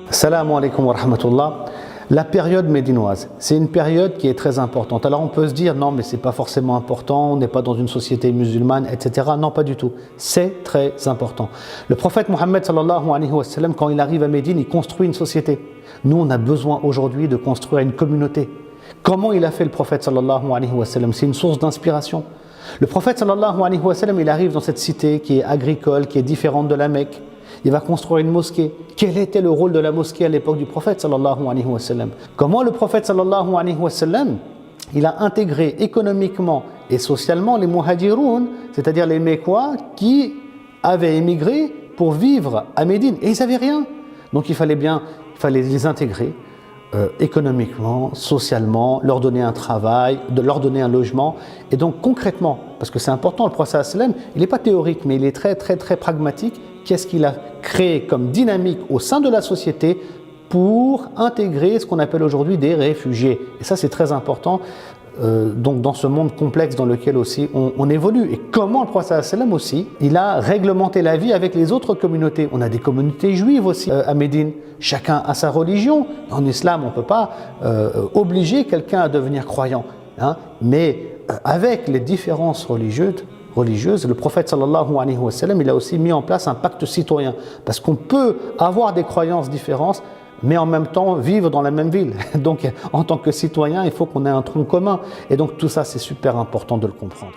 Assalamu alaikum wa rahmatullah. La période médinoise, c'est une période qui est très importante. Alors on peut se dire, non mais c'est pas forcément important, on n'est pas dans une société musulmane, etc. Non, pas du tout. C'est très important. Le prophète Mohammed sallallahu alayhi wa sallam, quand il arrive à Médine, il construit une société. Nous, on a besoin aujourd'hui de construire une communauté. Comment il a fait le prophète sallallahu alayhi wa sallam? C'est une source d'inspiration. Le prophète sallallahu alayhi wa sallam, il arrive dans cette cité qui est agricole, qui est différente de la Mecque. Il va construire une mosquée. Quel était le rôle de la mosquée à l'époque du prophète sallallahu alayhi wa sallam? Comment le prophète sallallahu alayhi wa sallam, il a intégré économiquement et socialement les muhajiroun, c'est-à-dire les Mécois qui avaient émigré pour vivre à Médine. Et ils n'avaient rien. Donc il fallait les intégrer économiquement, socialement, leur donner un travail, leur donner un logement. Et donc concrètement, parce que c'est important, le prophète sallallahu alayhi wa sallam, il n'est pas théorique, mais il est très très très pragmatique. Qu'est-ce qu'il a créé comme dynamique au sein de la société pour intégrer ce qu'on appelle aujourd'hui des réfugiés? Et ça, c'est très important donc dans ce monde complexe dans lequel aussi on évolue. Et comment le prophète sallam aussi, il a réglementé la vie avec les autres communautés. On a des communautés juives aussi à Médine. Chacun a sa religion. En islam, on ne peut pas obliger quelqu'un à devenir croyant. Hein. Mais avec les différences religieuses, le prophète sallallahu alayhi wa sallam, il a aussi mis en place un pacte citoyen. Parce qu'on peut avoir des croyances différentes, mais en même temps vivre dans la même ville. Donc en tant que citoyen, il faut qu'on ait un tronc commun. Et donc tout ça, c'est super important de le comprendre.